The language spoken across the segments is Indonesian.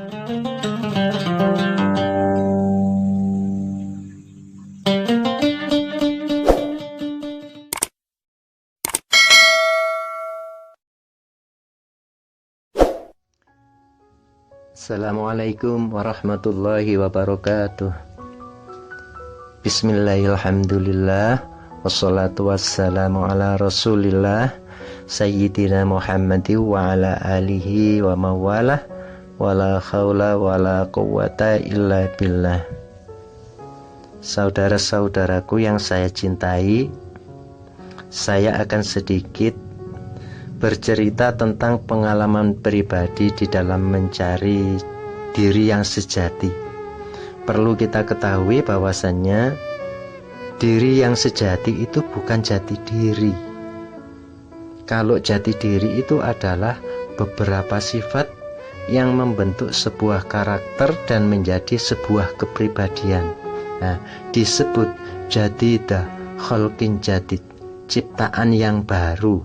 Assalamualaikum warahmatullahi wabarakatuh. Bismillahirrahmanirrahim. Wassalatu wassalamu ala rasulillah Sayyidina Muhammadin wa ala alihi wa mawalah. Wala khawla wala quwwata illa billah. Saudara-saudaraku yang saya cintai, saya akan sedikit bercerita tentang pengalaman pribadi di dalam mencari diri yang sejati. Perlu kita ketahui bahwasannya diri yang sejati itu bukan jati diri. Kalau jati diri itu adalah beberapa sifat yang membentuk sebuah karakter dan menjadi sebuah kepribadian. Nah, disebut jadidah, khalqin jadid, ciptaan yang baru.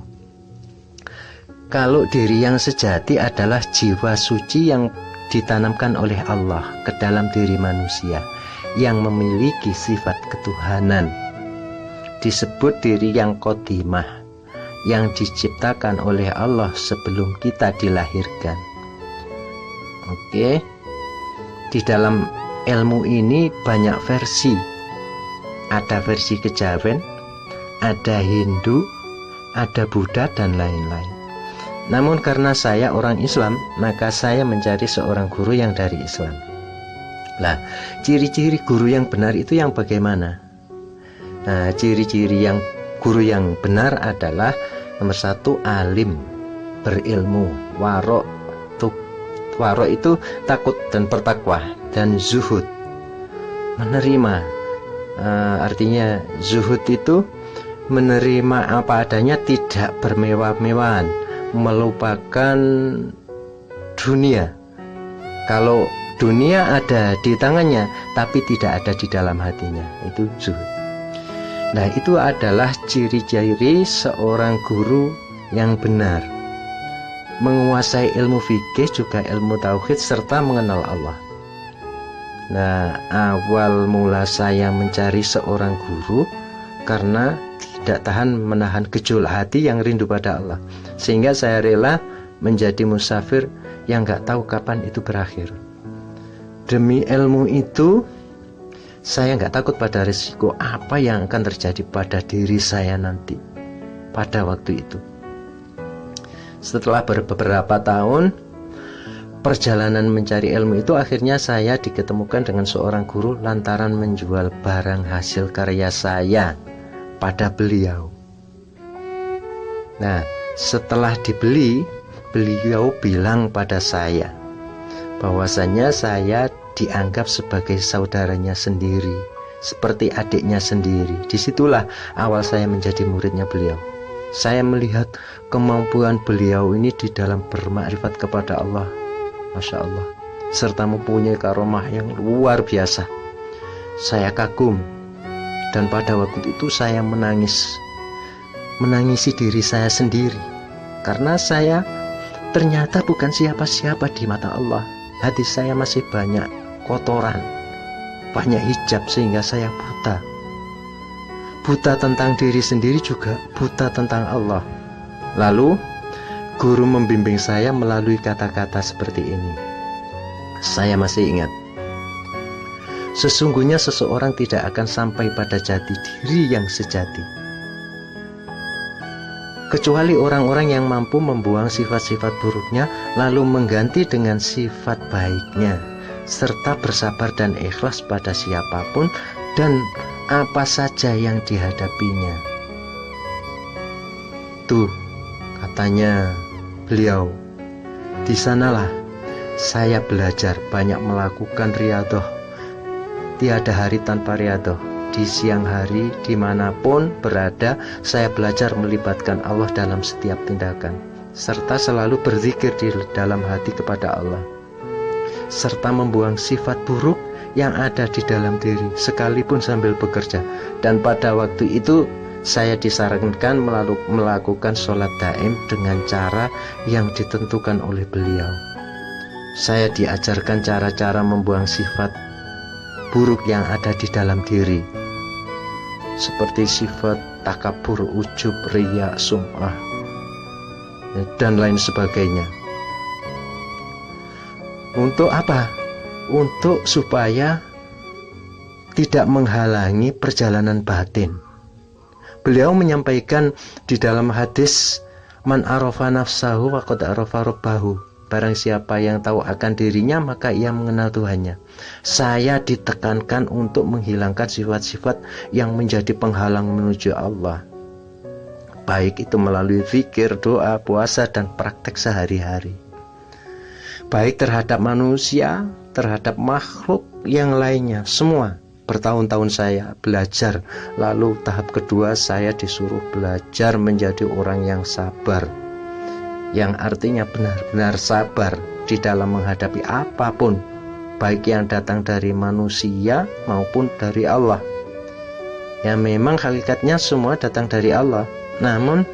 Kalau diri yang sejati adalah jiwa suci yang ditanamkan oleh Allah ke dalam diri manusia yang memiliki sifat ketuhanan. Disebut diri yang qadimah, yang diciptakan oleh Allah sebelum kita dilahirkan. Oke. Di dalam ilmu ini banyak versi. Ada versi Kejawen, ada Hindu, ada Buddha dan lain-lain. Namun karena saya orang Islam, maka saya mencari seorang guru yang dari Islam. Nah, ciri-ciri guru yang benar itu yang bagaimana? Nah, ciri-ciri yang guru yang benar adalah nomor satu, alim, berilmu, warok. Warok itu takut dan bertakwa, dan zuhud, menerima. Artinya zuhud itu menerima apa adanya, tidak bermewah-mewahan, melupakan dunia. Kalau dunia ada di tangannya tapi tidak ada di dalam hatinya, itu zuhud. Nah, itu adalah ciri-ciri seorang guru yang benar, menguasai ilmu fikih juga ilmu tauhid serta mengenal Allah. Nah, awal mula saya mencari seorang guru karena tidak tahan menahan gejolak hati yang rindu pada Allah, sehingga saya rela menjadi musafir yang gak tahu kapan itu berakhir. Demi ilmu itu, saya gak takut pada risiko apa yang akan terjadi pada diri saya nanti pada waktu itu. Setelah beberapa tahun perjalanan mencari ilmu itu, akhirnya saya diketemukan dengan seorang guru lantaran menjual barang hasil karya saya pada beliau. Nah, setelah dibeli, beliau bilang pada saya bahwasanya saya dianggap sebagai saudaranya sendiri, seperti adiknya sendiri. Disitulah awal saya menjadi muridnya beliau. Saya melihat kemampuan beliau ini di dalam bermakrifat kepada Allah, Masya Allah, serta mempunyai karomah yang luar biasa. Saya kagum. Dan pada waktu itu saya menangisi diri saya sendiri, karena saya ternyata bukan siapa-siapa di mata Allah. Hati saya masih banyak kotoran, banyak hijab, sehingga saya buta tentang diri sendiri, juga buta tentang Allah. Lalu guru membimbing saya melalui kata-kata seperti ini. Saya masih ingat, sesungguhnya seseorang tidak akan sampai pada jati diri yang sejati kecuali orang-orang yang mampu membuang sifat-sifat buruknya lalu mengganti dengan sifat baiknya, serta bersabar dan ikhlas pada siapapun dan apa saja yang dihadapinya. Tuh, katanya beliau, di sanalah saya belajar banyak melakukan riyadhah. Tiada hari tanpa riyadhah. Di siang hari, dimanapun berada, saya belajar melibatkan Allah dalam setiap tindakan, serta selalu berzikir di dalam hati kepada Allah, serta membuang sifat buruk yang ada di dalam diri, sekalipun sambil bekerja. Dan pada waktu itu saya disarankan melakukan sholat daim dengan cara yang ditentukan oleh beliau. Saya diajarkan cara-cara membuang sifat buruk yang ada di dalam diri, seperti sifat takabur, ujub, riya, sum'ah, dan lain sebagainya. Untuk apa? Untuk supaya tidak menghalangi perjalanan batin. Beliau menyampaikan di dalam hadis, man arafa nafsahu faqad arafa rabbahu. Barang siapa yang tahu akan dirinya, maka ia mengenal Tuhannya. Saya ditekankan untuk menghilangkan sifat-sifat yang menjadi penghalang menuju Allah, baik itu melalui zikir, doa, puasa, dan praktek sehari-hari, baik terhadap manusia, terhadap makhluk yang lainnya, semua. Bertahun-tahun saya belajar. Lalu tahap kedua, saya disuruh belajar menjadi orang yang sabar, yang artinya benar-benar sabar di dalam menghadapi apapun, baik yang datang dari manusia maupun dari Allah. Ya, memang hakikatnya semua datang dari Allah. Namun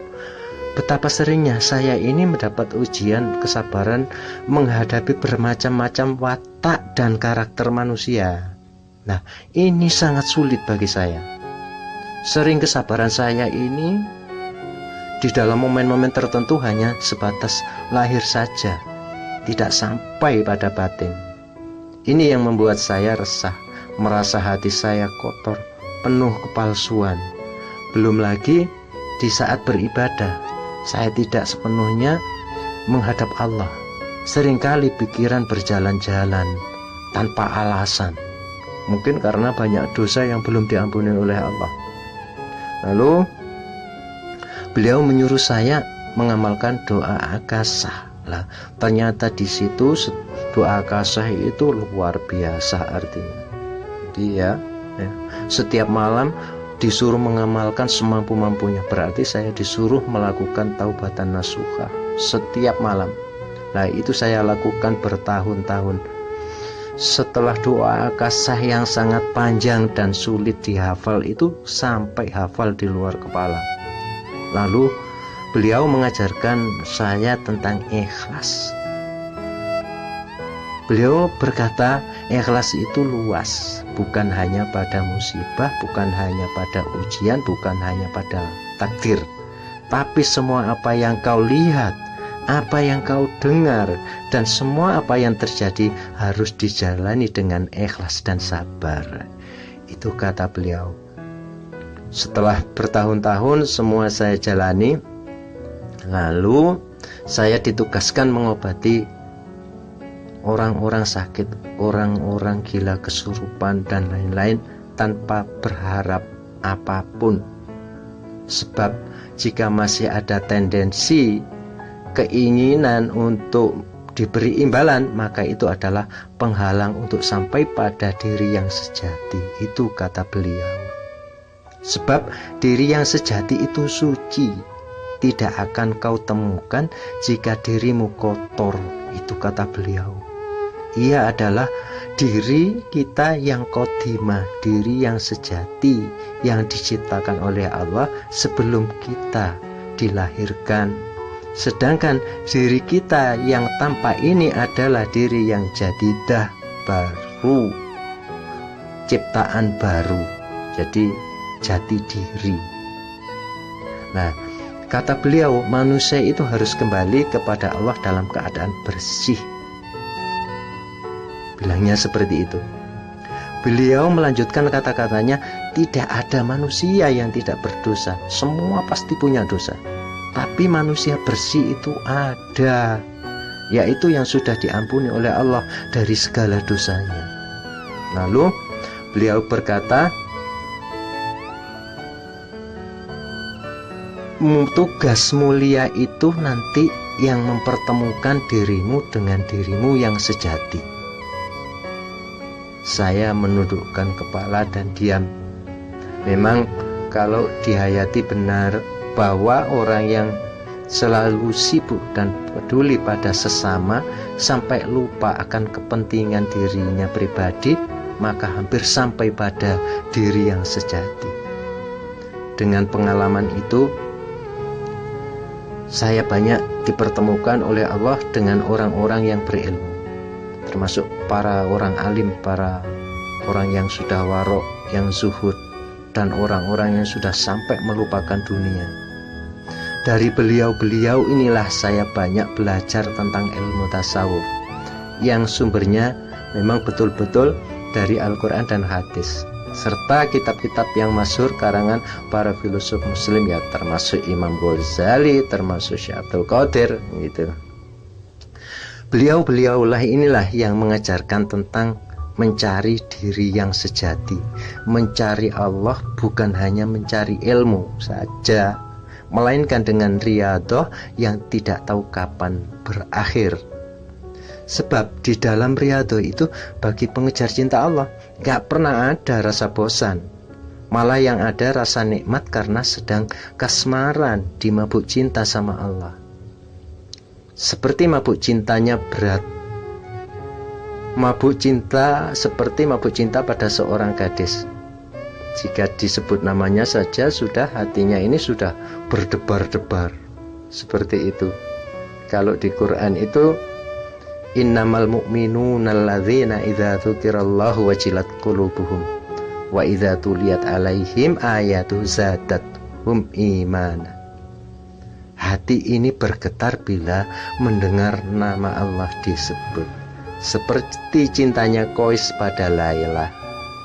betapa seringnya saya ini mendapat ujian kesabaran menghadapi bermacam-macam watak dan karakter manusia. Nah, ini sangat sulit bagi saya. Sering kesabaran saya ini di dalam momen-momen tertentu hanya sebatas lahir saja, tidak sampai pada batin. Ini yang membuat saya resah, merasa hati saya kotor, penuh kepalsuan. Belum lagi di saat beribadah, saya tidak sepenuhnya menghadap Allah. Seringkali pikiran berjalan-jalan tanpa alasan, mungkin karena banyak dosa yang belum diampuni oleh Allah. Lalu beliau menyuruh saya mengamalkan doa akasah. Lah, ternyata di situ doa akasah itu luar biasa artinya. Dia setiap malam disuruh mengamalkan semampu-mampunya. Berarti saya disuruh melakukan taubatan nasuha setiap malam. Nah, itu saya lakukan bertahun-tahun. Setelah doa akasah yang sangat panjang dan sulit dihafal itu sampai hafal di luar kepala. Lalu beliau mengajarkan saya tentang ikhlas. Beliau berkata, ikhlas itu luas, bukan hanya pada musibah, bukan hanya pada ujian, bukan hanya pada takdir, tapi semua apa yang kau lihat, apa yang kau dengar, dan semua apa yang terjadi harus dijalani dengan ikhlas dan sabar. Itu kata beliau. Setelah bertahun-tahun semua saya jalani, lalu saya ditugaskan mengobati orang-orang sakit, orang-orang gila kesurupan, dan lain-lain tanpa berharap apapun. Sebab jika masih ada tendensi keinginan untuk diberi imbalan, maka itu adalah penghalang untuk sampai pada diri yang sejati. Itu kata beliau. Sebab diri yang sejati itu suci, tidak akan kau temukan jika dirimu kotor. Itu kata beliau. Ia adalah diri kita yang qadimah, diri yang sejati, yang diciptakan oleh Allah sebelum kita dilahirkan. Sedangkan diri kita yang tampak ini adalah diri yang jadidah, baru, ciptaan baru, jadi jati diri. Nah, kata beliau, manusia itu harus kembali kepada Allah dalam keadaan bersih. Bilangnya seperti itu. Beliau melanjutkan kata-katanya, tidak ada manusia yang tidak berdosa, semua pasti punya dosa. Tapi manusia bersih itu ada, yaitu yang sudah diampuni oleh Allah dari segala dosanya. Lalu beliau berkata, tugas mulia itu nanti yang mempertemukan dirimu dengan dirimu yang sejati. Saya menundukkan kepala dan diam. Memang kalau dihayati benar bahwa orang yang selalu sibuk dan peduli pada sesama sampai lupa akan kepentingan dirinya pribadi, maka hampir sampai pada diri yang sejati. Dengan pengalaman itu, saya banyak dipertemukan oleh Allah dengan orang-orang yang berilmu. termasuk para orang alim, para orang yang sudah warok, yang zuhud, dan orang-orang yang sudah sampai melupakan dunia. Dari beliau-beliau inilah saya banyak belajar tentang ilmu tasawuf yang sumbernya memang betul-betul dari Al-Quran dan hadis, serta kitab-kitab yang masyhur karangan para filosof muslim, ya termasuk Imam Ghazali, termasuk Syekh Abdul Qadir gitu. Beliau-beliaulah inilah yang mengajarkan tentang mencari diri yang sejati, mencari Allah bukan hanya mencari ilmu saja, melainkan dengan riyadhah yang tidak tahu kapan berakhir. Sebab di dalam riyadhah itu bagi pengejar cinta Allah gak pernah ada rasa bosan, malah yang ada rasa nikmat karena sedang kasmaran di mabuk cinta sama Allah. Seperti mabuk cintanya berat, mabuk cinta seperti mabuk cinta pada seorang gadis. Jika disebut namanya saja sudah hatinya ini sudah berdebar-debar. Seperti itu. Kalau di Quran itu innamal mu'minuna alladzina idza dzukirallahu wajilat qulubuhum wa idza tuliyat alaihim ayatu zadatuhum imana. Hati ini bergetar bila mendengar nama Allah disebut. Seperti cintanya Qais pada Laila.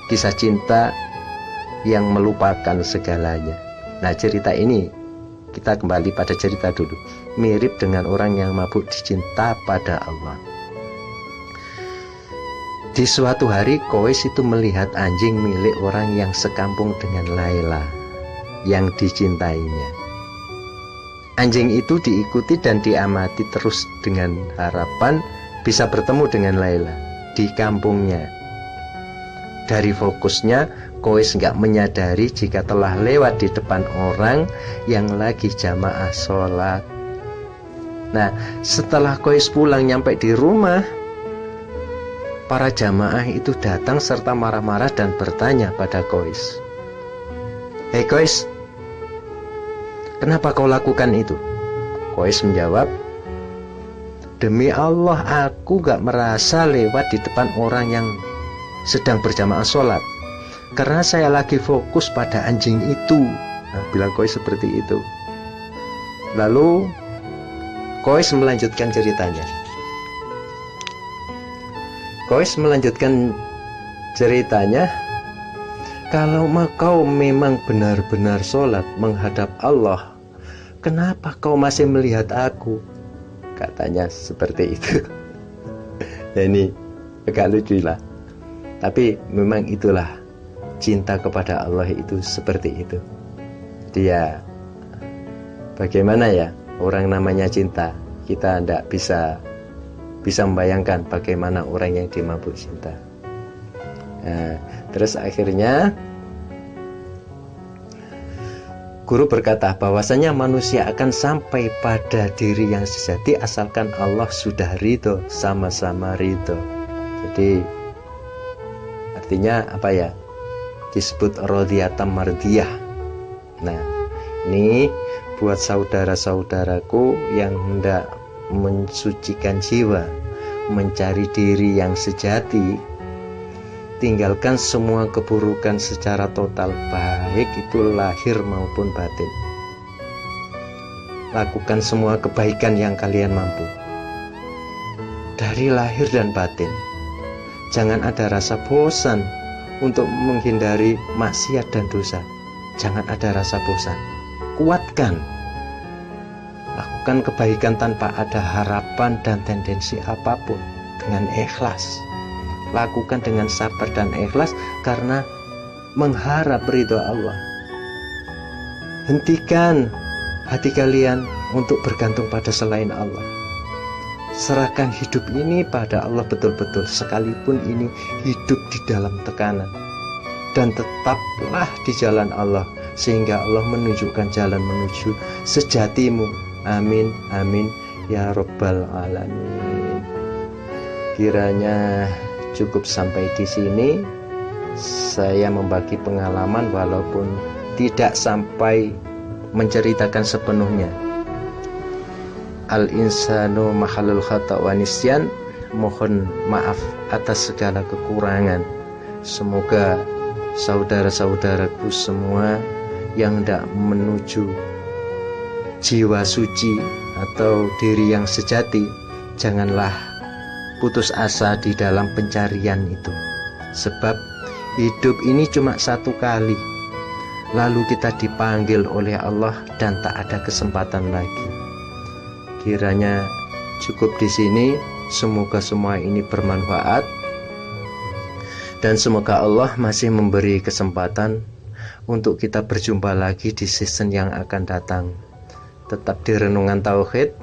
Kisah cinta yang melupakan segalanya. Nah, cerita ini kita kembali pada cerita dulu. Mirip dengan orang yang mabuk dicinta pada Allah. Di suatu hari Qais itu melihat anjing milik orang yang sekampung dengan Laila yang dicintainya. Anjing itu diikuti dan diamati terus dengan harapan bisa bertemu dengan Laila di kampungnya. Dari fokusnya, Qais nggak menyadari jika telah lewat di depan orang yang lagi jamaah sholat. Nah, setelah Qais pulang nyampe di rumah, para jamaah itu datang serta marah-marah dan bertanya pada Qais, "Hei Qais, kenapa kau lakukan itu?" Qais menjawab, "Demi Allah, aku gak merasa lewat di depan orang yang sedang berjamaah sholat, karena saya lagi fokus pada anjing itu." Nah, bilang Qais seperti itu. Lalu Qais melanjutkan ceritanya. Qais melanjutkan ceritanya, "Kalau kau memang benar-benar sholat menghadap Allah, kenapa kau masih melihat aku?" Katanya seperti itu. Ya, ini agak lucu lah. Tapi memang itulah cinta kepada Allah itu seperti itu. Dia bagaimana ya orang namanya cinta, kita tidak bisa membayangkan bagaimana orang yang dimabuk cinta. Nah, terus akhirnya guru berkata bahwasanya manusia akan sampai pada diri yang sejati asalkan Allah sudah ridho, sama-sama ridho. Jadi artinya apa ya? Disebut radhiyatam mardiyah. Nah, ini buat saudara-saudaraku yang hendak mensucikan jiwa, mencari diri yang sejati, tinggalkan semua keburukan secara total, baik itu lahir maupun batin. Lakukan semua kebaikan yang kalian mampu dari lahir dan batin. Jangan ada rasa bosan untuk menghindari maksiat dan dosa. Jangan ada rasa bosan. Kuatkan. Lakukan kebaikan tanpa ada harapan dan tendensi apapun, dengan ikhlas. Lakukan dengan sabar dan ikhlas karena mengharap ridho Allah. Hentikan hati kalian untuk bergantung pada selain Allah. Serahkan hidup ini pada Allah betul-betul, sekalipun ini hidup di dalam tekanan. Dan tetaplah di jalan Allah, sehingga Allah menunjukkan jalan menuju sejatimu. Amin, amin, ya Rabbal Alamin. Kiranya cukup sampai di sini. Saya membagi pengalaman walaupun tidak sampai menceritakan sepenuhnya. Al-insanu mahalul khata' wa nisyan, mohon maaf atas segala kekurangan. Semoga saudara-saudaraku semua yang tidak menuju jiwa suci atau diri yang sejati, janganlah putus asa di dalam pencarian itu. Sebab hidup ini cuma satu kali, lalu kita dipanggil oleh Allah dan tak ada kesempatan lagi. Kiranya cukup di sini. Semoga semua ini bermanfaat, dan semoga Allah masih memberi kesempatan untuk kita berjumpa lagi di season yang akan datang. Tetap di Renungan Tauhid.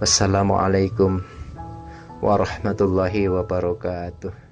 Wassalamualaikum warahmatullahi wabarakatuh.